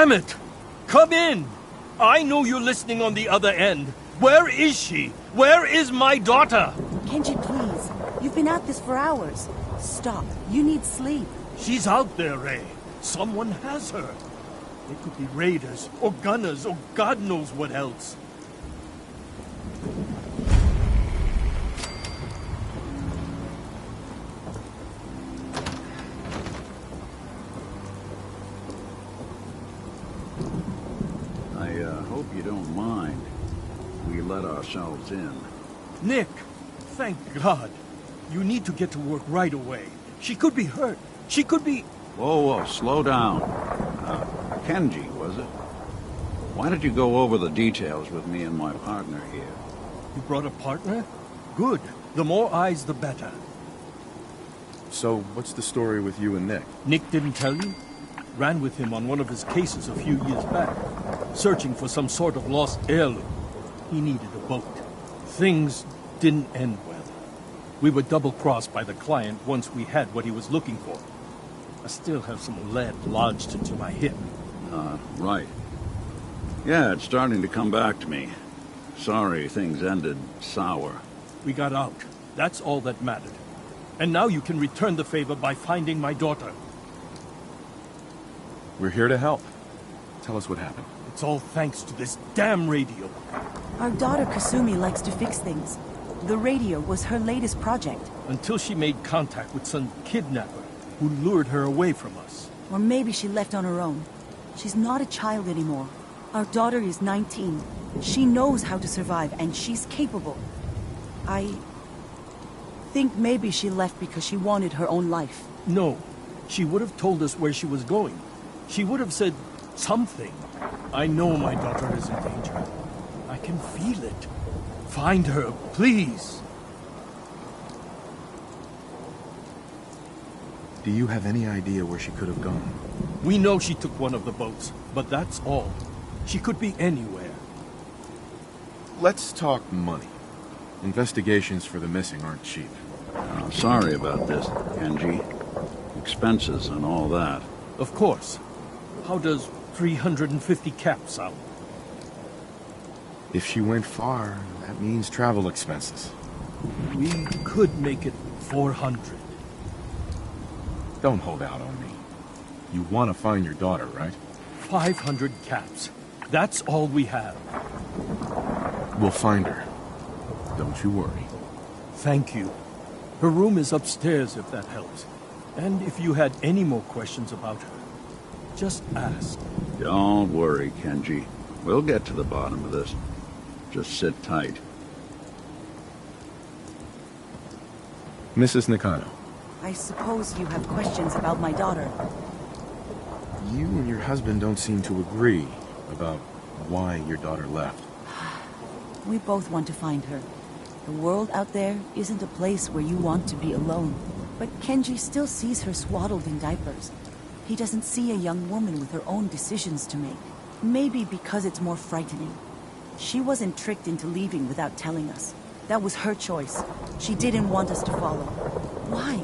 Damn it! Come in! I know you're listening on the other end. Where is she? Where is my daughter? Kenji, please. You've been at this for hours. Stop. You need sleep. She's out there, Ray. Someone has her. They could be raiders, or gunners, or God knows what else. Hope you don't mind. We let ourselves in. Nick, thank God. You need to get to work right away. She could be hurt. She could be... Whoa, slow down. Kenji, was it? Why don't you go over the details with me and my partner here? You brought a partner? Good. The more eyes, the better. So, what's the story with you and Nick? Nick didn't tell you? Ran with him on one of his cases a few years back, searching for some sort of lost heirloom. He needed a boat. Things didn't end well. We were double-crossed by the client once we had what he was looking for. I still have some lead lodged into my hip. Right. Yeah, it's starting to come back to me. Sorry things ended sour. We got out. That's all that mattered. And now you can return the favor by finding my daughter. We're here to help. Tell us what happened. It's all thanks to this damn radio. Our daughter Kasumi likes to fix things. The radio was her latest project. Until she made contact with some kidnapper who lured her away from us. Or maybe she left on her own. She's not a child anymore. Our daughter is 19. She knows how to survive, and she's capable. I think maybe she left because she wanted her own life. No. She would have told us where she was going. She would have said something. I know my daughter is in danger. I can feel it. Find her, please. Do you have any idea where she could have gone? We know she took one of the boats, but that's all. She could be anywhere. Let's talk money. Investigations for the missing aren't cheap. Sorry about this, Kenji. Expenses and all that. Of course. How does 350 caps sound? If she went far, that means travel expenses. We could make it 400. Don't hold out on me. You want to find your daughter, right? 500 caps. That's all we have. We'll find her. Don't you worry. Thank you. Her room is upstairs, if that helps. And if you had any more questions about her, just ask. Don't worry, Kenji. We'll get to the bottom of this. Just sit tight. Mrs. Nakano. I suppose you have questions about my daughter. You and your husband don't seem to agree about why your daughter left. We both want to find her. The world out there isn't a place where you want to be alone. But Kenji still sees her swaddled in diapers. He doesn't see a young woman with her own decisions to make. Maybe because it's more frightening. She wasn't tricked into leaving without telling us. That was her choice. She didn't want us to follow. Why?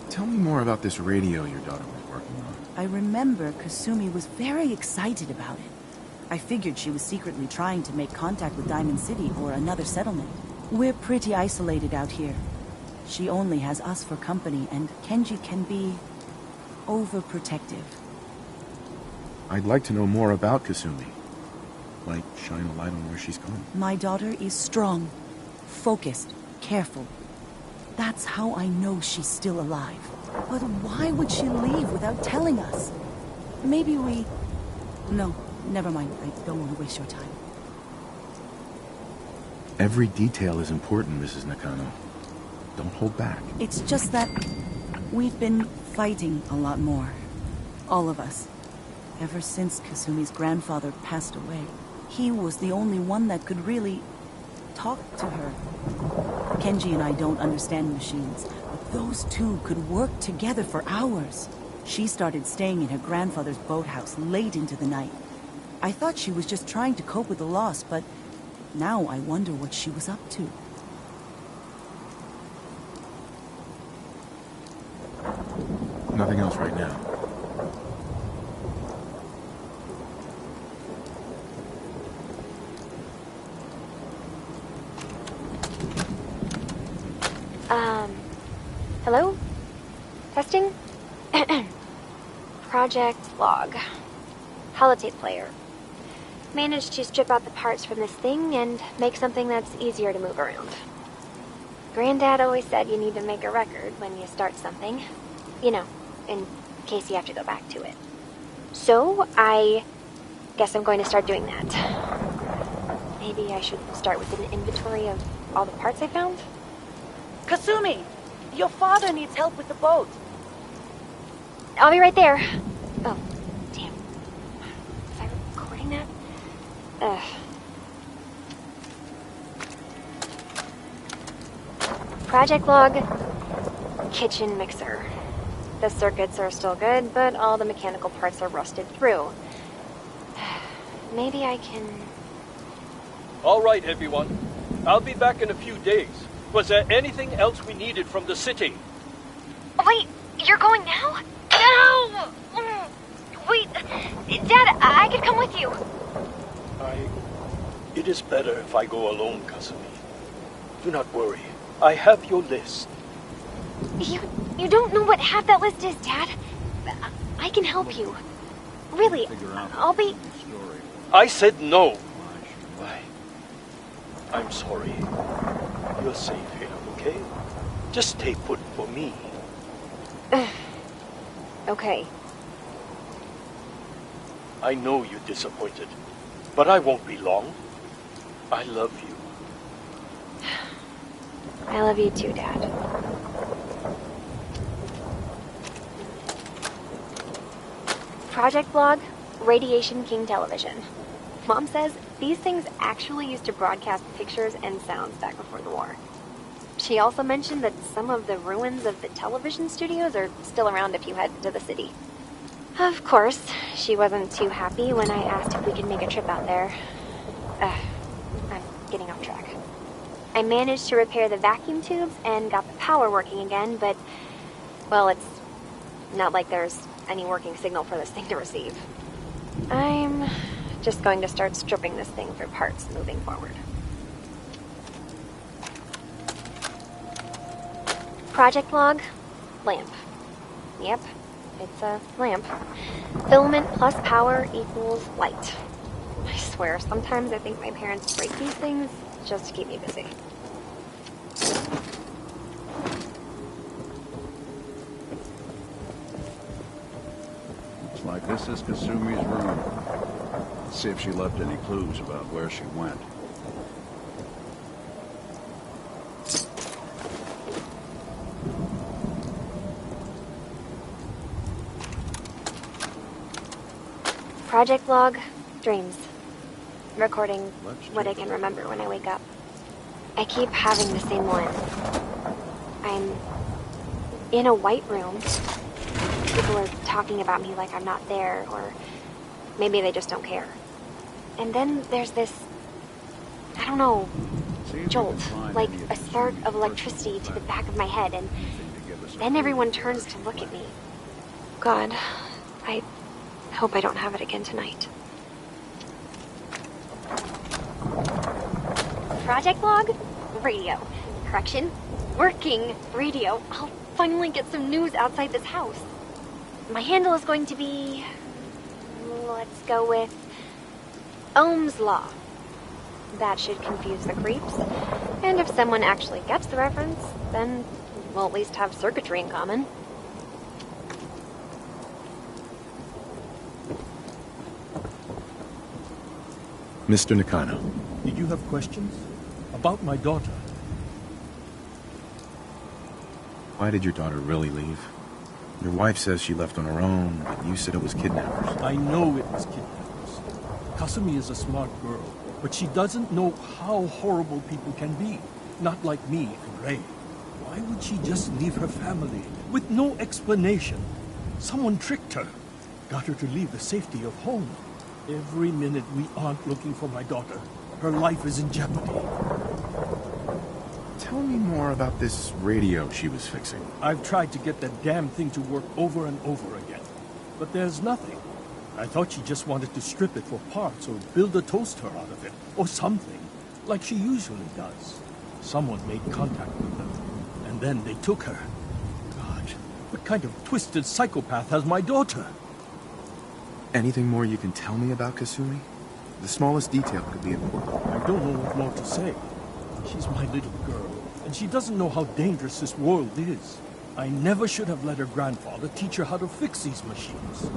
Tell me more about this radio your daughter was working on. I remember Kasumi was very excited about it. I figured she was secretly trying to make contact with Diamond City or another settlement. We're pretty isolated out here. She only has us for company, and Kenji can be overprotective. I'd like to know more about Kasumi. Like, shine a light on where she's gone. My daughter is strong, focused, careful. That's how I know she's still alive. But why would she leave without telling us? Maybe we... No, never mind. I don't want to waste your time. Every detail is important, Mrs. Nakano. Don't hold back. It's just that we've been fighting a lot more. All of us. Ever since Kasumi's grandfather passed away. He was the only one that could really talk to her. Kenji and I don't understand machines, but those two could work together for hours. She started staying in her grandfather's boathouse late into the night. I thought she was just trying to cope with the loss, but now I wonder what she was up to. Nothing else right now. Hello? Testing? Project log. Holotape player. Managed to strip out the parts from this thing and make something that's easier to move around. Granddad always said you need to make a record when you start something. You know, in case you have to go back to it. So, I guess I'm going to start doing that. Maybe I should start with an inventory of all the parts I found? Kasumi! Your father needs help with the boat. I'll be right there. Oh, damn. Was I recording that? Project log. Kitchen mixer. The circuits are still good, but all the mechanical parts are rusted through. Maybe I can... All right, everyone. I'll be back in a few days. Was there anything else we needed from the city? Wait, you're going now? No! Wait, Dad, I could come with you. It is better if I go alone, Kasumi. Do not worry. I have your list. You don't know what half that list is, Dad. I can help you. Really, I'll be... I said no. I'm sorry. You're safe here, okay? Just stay put for me. Okay. I know you're disappointed, but I won't be long. I love you. I love you too, Dad. Project log, Radiation King Television. Mom says these things actually used to broadcast pictures and sounds back before the war. She also mentioned that some of the ruins of the television studios are still around if you head to the city. Of course, she wasn't too happy when I asked if we could make a trip out there. I'm getting off track. I managed to repair the vacuum tubes and got the power working again, but, well, it's not like there's any working signal for this thing to receive. I'm just going to start stripping this thing for parts moving forward. Project log, lamp. Yep, it's a lamp. Filament plus power equals light. I swear, sometimes I think my parents break these things just to keep me busy. Looks like this is Kasumi's room. Let's see if she left any clues about where she went. Project log, dreams. Recording what I can remember when I wake up. I keep having the same one. I'm in a white room. People are talking about me like I'm not there, or maybe they just don't care. And then there's this, I don't know, jolt, like a spark of electricity to the back of my head, and then everyone turns to look at me. God, I hope I don't have it again tonight. Project log? Radio. Correction. Working radio. I'll finally get some news outside this house. My handle is going to be... let's go with... Ohm's Law. That should confuse the creeps. And if someone actually gets the reference, then we'll at least have circuitry in common. Mr. Nakano. Did you have questions? About my daughter? Why did your daughter really leave? Your wife says she left on her own, but you said it was kidnappers. I know it was kidnappers. Kasumi is a smart girl, but she doesn't know how horrible people can be. Not like me and Ray. Why would she just leave her family with no explanation? Someone tricked her. Got her to leave the safety of home. Every minute we aren't looking for my daughter, her life is in jeopardy. Tell Tell me more about this radio she was fixing. I've tried to get that damn thing to work over and over again, but there's nothing. I thought she just wanted to strip it for parts or build a toaster out of it, or something, like she usually does. Someone made contact with them, and then they took her. God, what kind of twisted psychopath has my daughter? Anything more you can tell me about Kasumi? The smallest detail could be important. I don't know what more to say. She's my little girl, and she doesn't know how dangerous this world is. I never should have let her grandfather teach her how to fix these machines.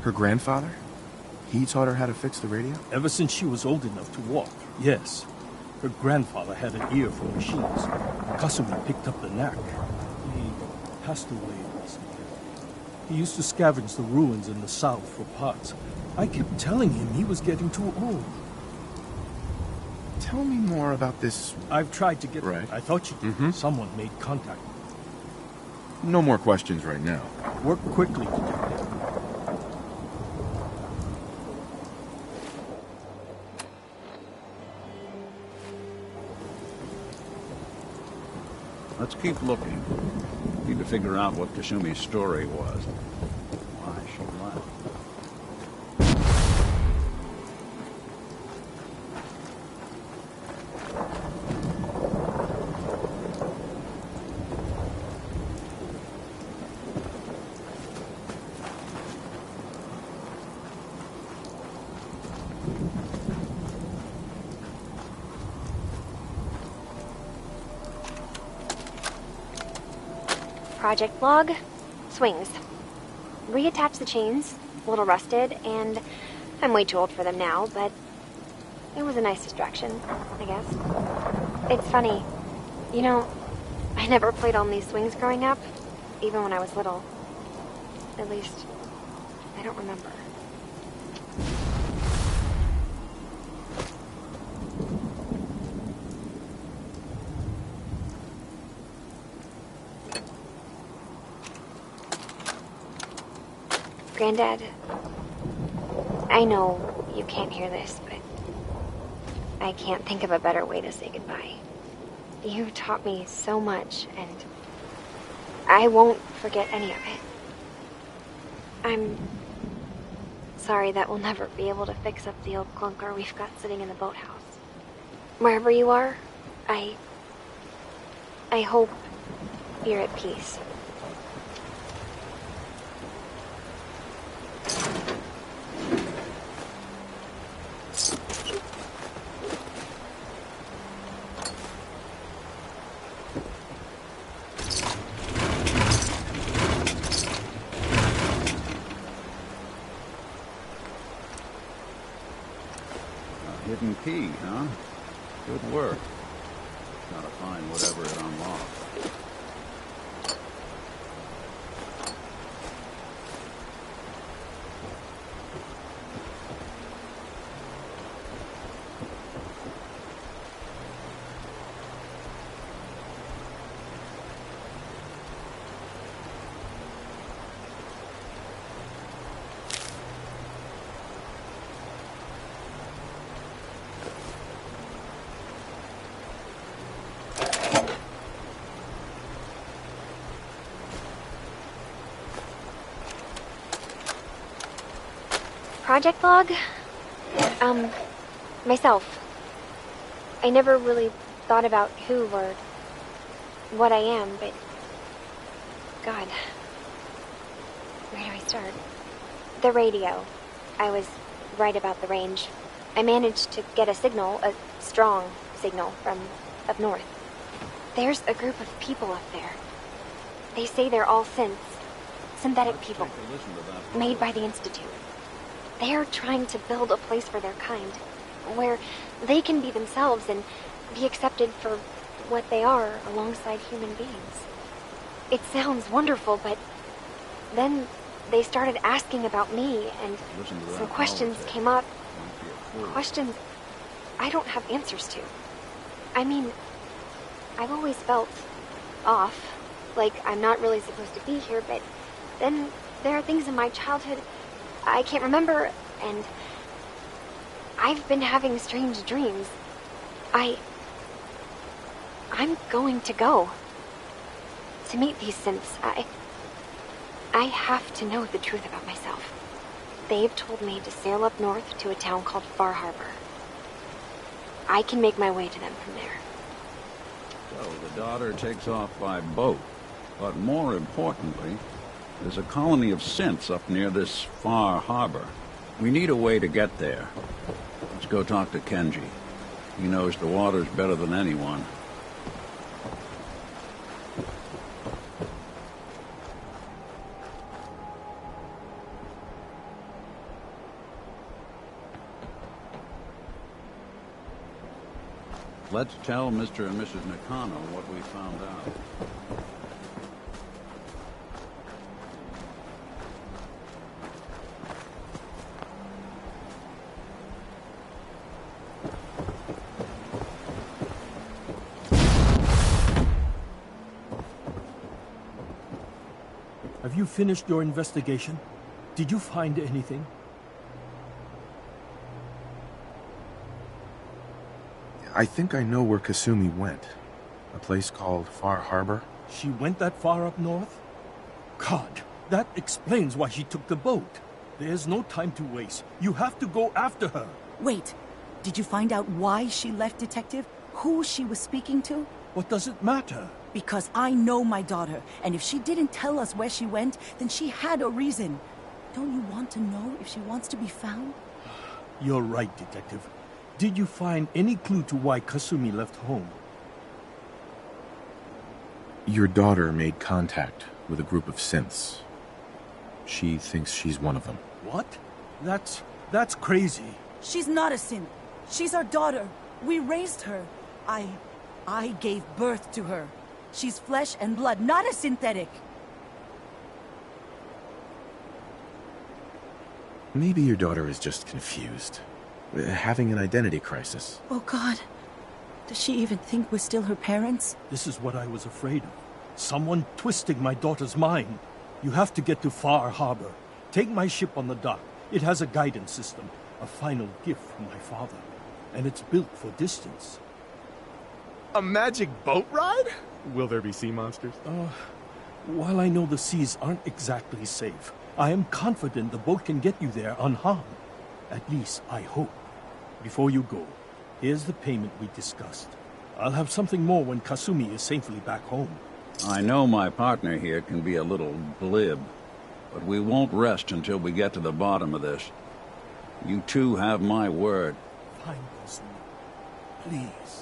Her grandfather? He taught her how to fix the radio? Ever since she was old enough to walk, yes. Her grandfather had an ear for machines. Kasumi picked up the knack. He passed away recently. He used to scavenge the ruins in the south for parts. I kept telling him he was getting too old. Tell me more about this. I've tried to get... Right. I thought you did. Someone made contact. No more questions right now. Work quickly, Detective. Let's keep looking. Need to figure out what Kasumi's story was. Why she left. Project log, swings. Reattach the chains, a little rusted, and I'm way too old for them now, but it was a nice distraction, I guess. It's funny, you know, I never played on these swings growing up, even when I was little. At least, I don't remember. Granddad, I know you can't hear this, but I can't think of a better way to say goodbye. You taught me so much, and I won't forget any of it. I'm sorry that we'll never be able to fix up the old clunker we've got sitting in the boathouse. Wherever you are, I hope you're at peace. Hidden key, huh? Good work. Gotta find whatever it unlocks. Project log? Myself. I never really thought about who or what I am, but... God. Where do I start? The radio. I was right about the range. I managed to get a signal, a strong signal, from up north. There's a group of people up there. They say they're all synthetic people, made by the Institute. They're trying to build a place for their kind, where they can be themselves and be accepted for what they are alongside human beings. It sounds wonderful, but then they started asking about me, and some questions came up. Questions I don't have answers to. I mean, I've always felt off, like I'm not really supposed to be here, but then there are things in my childhood I can't remember, and I've been having strange dreams. I'm going to go. To meet these synths, I have to know the truth about myself. They've told me to sail up north to a town called Far Harbor. I can make my way to them from there. So the daughter takes off by boat. But more importantly, there's a colony of synths up near this Far Harbor. We need a way to get there. Let's go talk to Kenji. He knows the waters better than anyone. Let's tell Mr. and Mrs. Nakano what we found out. Have you finished your investigation? Did you find anything? I think I know where Kasumi went. A place called Far Harbor. She went that far up north? God, that explains why she took the boat. There's no time to waste. You have to go after her. Wait, did you find out why she left, Detective? Who she was speaking to? What does it matter? Because I know my daughter, and if she didn't tell us where she went, then she had a reason. Don't you want to know if she wants to be found? You're right, Detective. Did you find any clue to why Kasumi left home? Your daughter made contact with a group of synths. She thinks she's one of them. What? That's crazy. She's not a synth. She's our daughter. We raised her. I gave birth to her. She's flesh and blood, not a synthetic. Maybe your daughter is just confused. Having an identity crisis. Oh, God. Does she even think we're still her parents? This is what I was afraid of. Someone twisting my daughter's mind. You have to get to Far Harbor. Take my ship on the dock. It has a guidance system. A final gift from my father. And it's built for distance. A magic boat ride? Will there be sea monsters? While I know the seas aren't exactly safe, I am confident the boat can get you there unharmed. At least, I hope. Before you go, here's the payment we discussed. I'll have something more when Kasumi is safely back home. I know my partner here can be a little glib, but we won't rest until we get to the bottom of this. You two have my word. Fine, Kasumi. Please.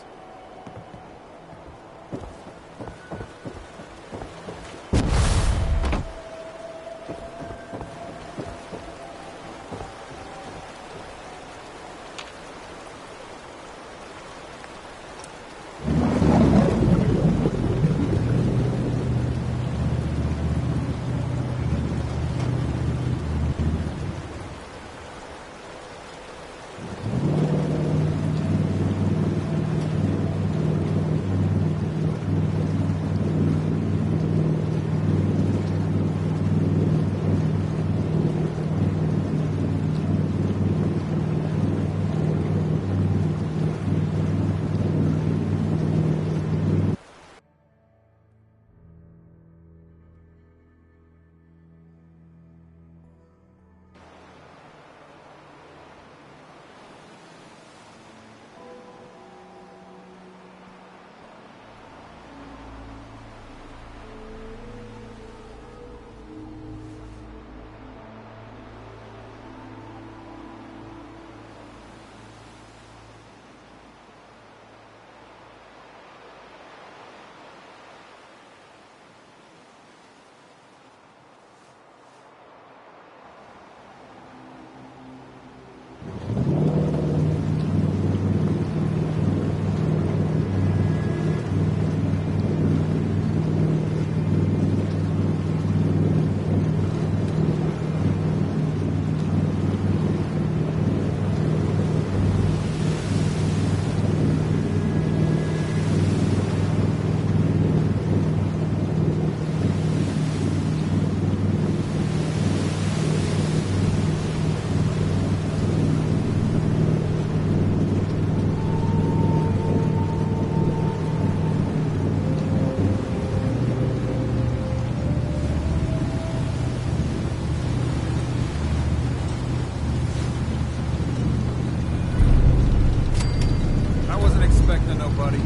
expecting nobody.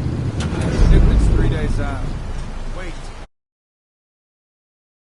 Shipment's 3 days out.